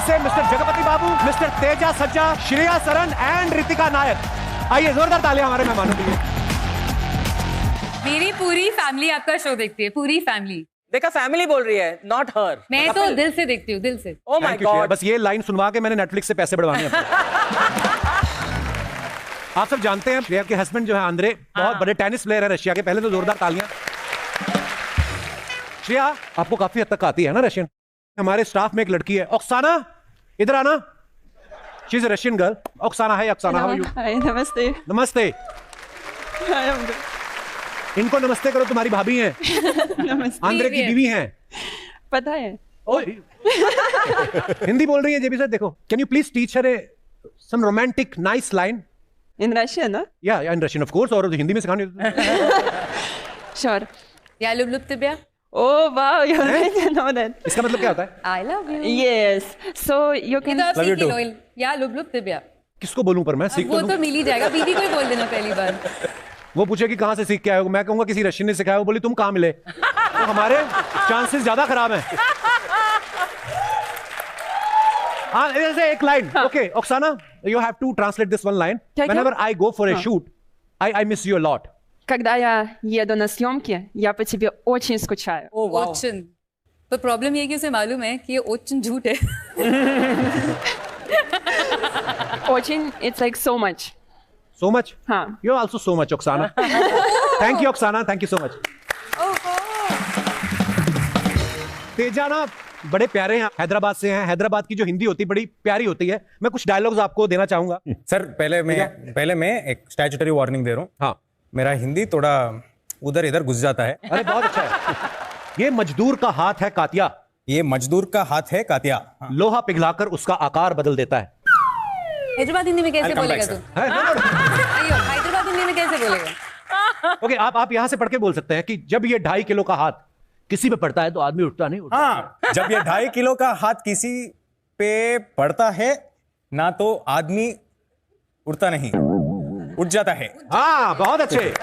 से मिस्टर जगपति बाबू, मिस्टर तेजा सज्जा, श्रेया सरन एंड रितिका नायक। आइए जोरदार तालियां हमारे मेहमानों के लिए। मेरी पूरी फैमिली आपका शो देखती है, पूरी फैमिली। देखा, फैमिली बोल रही है, नॉट हर। मैं तो दिल से देखती हूँ, दिल से। ओह माय गॉड, बस ये लाइन सुनवा के मैंने नेटफ्लिक्स से पैसे बढ़वाने हैं। आप सब जानते हैं श्रेया के हस्बैंड जो है आंद्रे, बहुत बड़े टेनिस प्लेयर है रशिया के। पहले तो जोरदार तालियां। श्रेया, आपको काफी हद तक आती है ना रशियन? हमारे स्टाफ में एक लड़की है, ओक्साना, इधर आना। She is a Russian girl. Oksana, hi Oksana, how are you? Hi, नमस्ते। नमस्ते। हाय, इनको नमस्ते करो, तुम्हारी भाभी हैं। नमस्ते। आंद्रे की बीवी हैं। पता है। हिंदी बोल रही है जेबी सर, देखो। Can you please teach her some romantic nice line in Russian ना? या इन रशियन ऑफ कोर्स, और हिंदी में सिखानी। श्योर। या लुब लुब Tibbiya. Oh wow, you already know that. इसका मतलब क्या होता है? I love you. Yes. So you can. तो आप सीख ही लो। या लुब लुब तिब्या। किसको बोलूं पर मैं सीख वो तो मिल ही जाएगा, बीवी को ही बोल देना पहली बार। वो पूछेगी कहां से सीख के आए हो, मैं कहूंगा किसी रशियन ने सिखाया। वो बोली तुम कहां मिले। तो हमारे चांसेस ज्यादा खराब हैं। हाँ, ऐसे एक line. Okay Oksana, you have to translate this one line. Whenever I go for a shoot, I miss you a lot. Когда я еду на съемки, я по тебе очень скучаю. ओचन। तो प्रॉब्लम ये है कि उसे मालूम है कि ये ओचन झूठ है। Очень, it's like so much. So much? हाँ. You're also so much, Oksana. Thank you, Oksana. Thank you so much. Teja ना बड़े प्यारे हैं, हैदराबाद से हैं। हैदराबाद की जो हिंदी होती है बड़ी प्यारी होती है। मैं कुछ डायलॉग्स आपको देना चाहूंगा। सर पहले मैं एक स्टैट्यूटरी वार्निंग दे रहा हूँ। हाँ, मेरा हिंदी थोड़ा उधर इधर घुस जाता है। अरे बहुत अच्छा है। ये मजदूर का हाथ है कातिया, ये मजदूर का हाथ है कातिया। लोहा पिघलाकर उसका आकार बदल देता है। हैदराबाद हिंदी में कैसे I'll come बोलेगा back, तू? अयो, हैदराबाद हिंदी में कैसे बोलेगा? ओके, आप यहां से पढ़ के बोल सकते हैं कि जब ये 2.5 किलो का हाथ किसी पे पड़ता है तो आदमी उठता नहीं। हाँ, जब ये 2.5 किलो का हाथ किसी पे पड़ता है ना तो आदमी उठता नहीं, उठ जाता है। हाँ, बहुत अच्छे।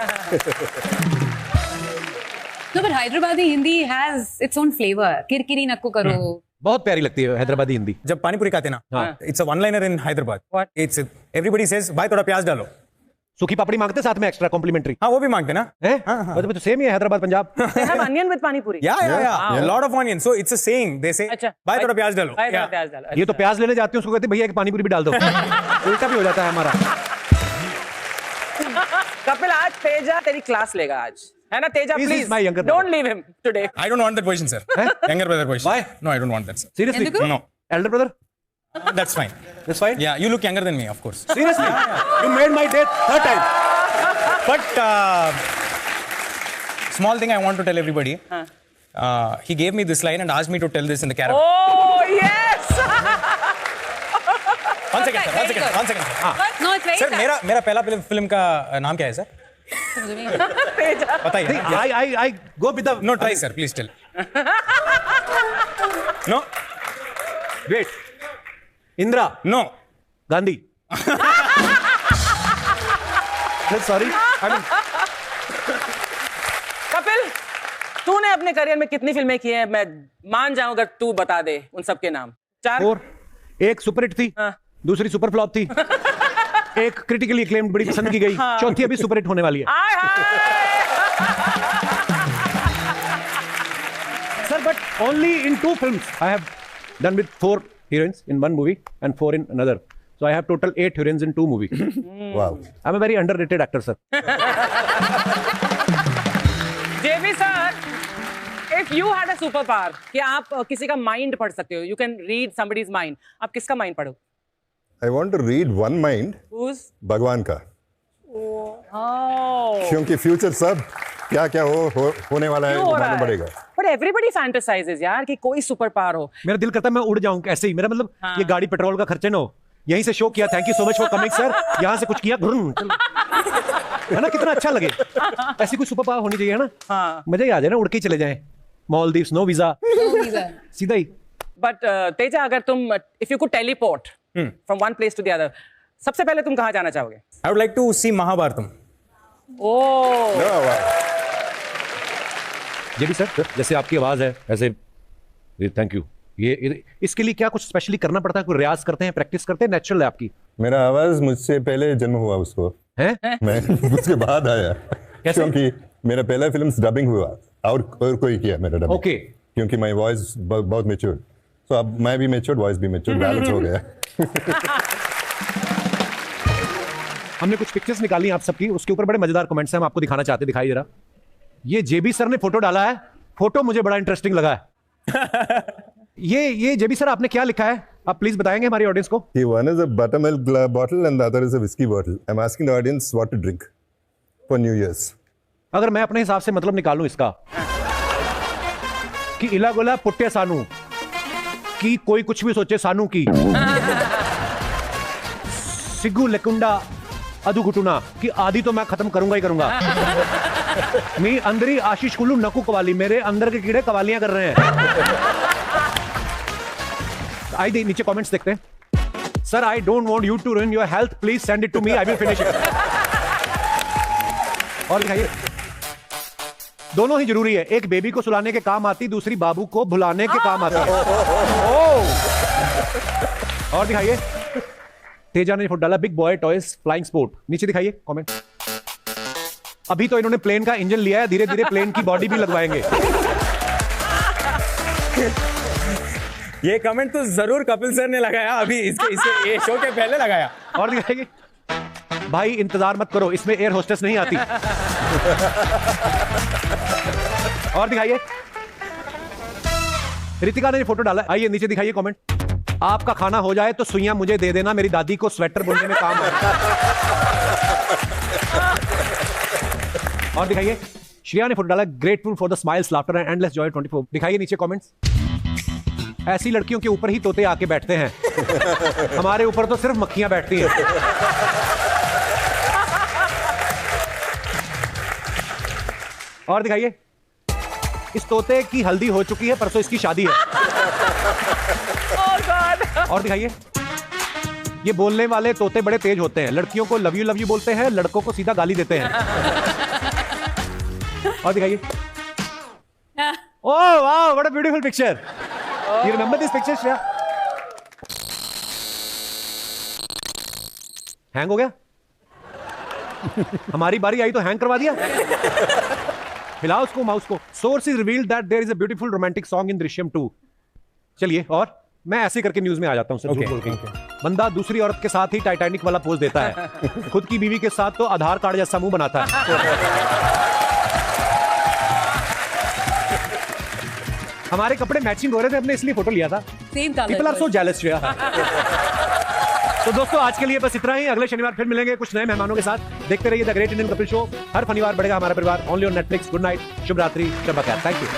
No, but Hyderabadi Hindi has its own flavor. किरकिरी नक्को करो। बहुत प्यारी लगती है हैदराबादी हिंदी। जब पानी पूरी खाते ना, it's a one liner in Hyderabad. It's everybody says भाई थोड़ा प्याज डालो। सूखी पापड़ी मांगते साथ में एक्स्ट्रा कॉम्प्लीमेंट्री। हाँ, वो भी मांगते ना। मतलब तो सेम ही है Hyderabad Punjab. they have onion with pani puri. Yeah, a lot of onion. So it's a saying. They say भाई थोड़ा प्याज डालो। भाई थोड़ा प्याज डालो। ये तो प्याज लेने जाते हैं, उसको कहते हैं भैया एक पानी पूरी भी डाल दो। उल्टा भी हो जाता है हमारा। कपिल, आज तेजा तेरी क्लास लेगा आज, है ना? Teja, He's please my younger brother. don't leave him today. I don't want that position, sir. Younger brother position. Why? No, I don't want that, sir. Seriously? No. Elder brother? That's fine. That's fine? Yeah, you look younger than me, of course. Seriously? You made my day third time. But small thing I want to tell everybody. He gave me this line and asked me to tell this in the caravan. Oh yes. One second, sir. One second, sir. No, it's very Sir, sad. मेरा पहला film का नाम क्या है, sir? बताइए। I go with the... No, try, sir. Please tell. No. Wait. Indra. No. Gandhi. Sorry. Kapil, तूने अपने career में कितनी फिल्में की हैं? मैं मान जाऊं अगर तू बता दे उन सब के नाम। 4? 4। एक सुपरहिट थी, दूसरी सुपर फ्लॉप थी, एक क्रिटिकली एक्लेम्ड बड़ी पसंद की गई, चौथी अभी सुपरहिट होने वाली है। आय हाय। Sir, but only in 2 films I have done with 4 heroines in 1 movie and 4 in another. So I have total 8 heroines in 2 movies. Wow. I'm a very underrated actor, sir. JB sir, if you had a superpower कि आप किसी का mind पढ़ सकते हो, you can read somebody's mind, आप किसका mind पढ़ो? I want to read one mind. Who's? भगवान का। Oh. क्योंकि फ्यूचर सब क्या क्या होने वाला है वो मालूम पड़ेगा। But everybody fantasizes यार कि कोई सुपर पावर हो। मेरा दिल करता है मैं उड़ जाऊं ऐसे ही। मेरा मतलब ये गाड़ी पेट्रोल का खर्चा ना हो। यहीं से शो किया, thank you so much for coming sir. यहाँ से कुछ किया, है ना? कितना अच्छा लगे। ऐसी कुछ सुपर पावर होनी चाहिए, है ना? हाँ। मजा ही आ जाए ना, उड़ के ही चले जाएं। Maldives, no visa, सीधा ही। But तेजा, अगर तुम if you could teleport from one place to the other, सबसे पहले तुम कहाँ जाना चाहोगे? I would like to see Mahabharatam. Oh. JB sir, जैसे आपकी आवाज है ऐसे, थैंक यू, इसके लिए क्या कुछ स्पेशली करना पड़ता है? कोई रियाज करते हैं, प्रैक्टिस करते हैं, नेचुरल है आपकी? मेरा आवाज मुझसे पहले जन्म हुआ उसको, है? मैं उसके बाद आया। कैसे? क्योंकि मेरा पहला फिल्म डबिंग हुआ और कोई किया मेरा डबिंग। ओके। क्योंकि माय वॉइस बहुत मैच्योर, तो अब मैं भी मैच्योर, वॉइस भी मैच्योर, बैलेंस हो गया। हमने कुछ पिक्चर्स निकाली आप सबकी, उसके ऊपर बड़े मजेदार कमेंट्स हैं, हम आपको दिखाना चाहते हैं। दिखाइए जरा। ये जेबी सर ने फोटो डाला है, फोटो मुझे बड़ा इंटरेस्टिंग लगा है। ये जेबी सर आपने क्या लिखा है, आप प्लीज बताएंगे हमारी ऑडियंस को? One is a buttermilk bottle and the other is a whiskey bottle. I'm asking the audience what to drink for New Year's. अगर मैं अपने हिसाब से मतलब निकालूं इसका कि इला गोला पुट्टे सानू की कोई कुछ भी सोचे सानू की सिग्गू लेकुंडा अदु घुटुना की आदि तो मैं खत्म करूंगा ही करूंगा। मी अंदरी आशीष कुल्लू नकू कवाली, मेरे अंदर के कीड़े कवालियां कर रहे हैं। आइए नीचे कमेंट्स देखते हैं। Sir I don't want you to ruin your health, please send it to me, I will finish it. और दिखाइए, दोनों ही जरूरी है, एक बेबी को सुलाने के काम आती, दूसरी बाबू को भुलाने के काम आती है। और दिखाइए, तेजा ने फोटो डाला, big boy toys flying sport. नीचे दिखाइए कमेंट। अभी तो इन्होंने प्लेन का इंजन लिया है, धीरे धीरे प्लेन की बॉडी भी लगवाएंगे। ये कमेंट तो जरूर कपिल सर ने लगाया, अभी इसके ये शो के पहले लगाया। और दिखाइए, भाई इंतजार मत करो, इसमें एयर होस्टेस नहीं आती। और दिखाइए, रितिका ने फोटो डाला। आइए नीचे दिखाइए कमेंट। आपका खाना हो जाए तो सुइयां मुझे दे देना, मेरी दादी को स्वेटर बुनने में काम है। और दिखाइए, श्रेया ने फोटो डाला, grateful for the smiles, laughter and endless Joy 24। दिखाइए नीचे कमेंट्स। ऐसी लड़कियों के ऊपर ही तोते आके बैठते हैं, हमारे ऊपर तो सिर्फ मक्खियां बैठती हैं। और दिखाइए, इस तोते की हल्दी हो चुकी है, परसों इसकी शादी है। और दिखाइए, ये बोलने वाले तोते बड़े तेज होते हैं, लड़कियों को लव यू बोलते हैं, लड़कों को सीधा गाली देते हैं। और दिखाइए, ओह वाह, what a beautiful picture. You remember this picture, Shreya? Hang हो गया? हमारी बारी आई तो हैंग करवा दिया। हिलाओ उसको, माउस को। Sources revealed that there is a beautiful romantic song in Drishyam 2. चलिए, और मैं ऐसे करके न्यूज में आ जाता हूँ। बंदा दूसरी औरत के साथ ही टाइटैनिक वाला पोज देता है, खुद की बीवी के साथ तो आधार कार्ड जैसा मुंह बनाता है। हमारे कपड़े मैचिंग हो रहे थे, हमने इसलिए फोटो लिया था। Same colour. People are so jealous, Shreya. तो दोस्तों आज के लिए बस इतना ही। अगले शनिवार फिर मिलेंगे कुछ नए मेहमानों के साथ। देखते रहिए the great Indian Kapil show. हर शनिवार बढ़ेगा हमारा परिवार, only on Netflix. Good night, शुभ रात्रि, शब बखैर। Thank you.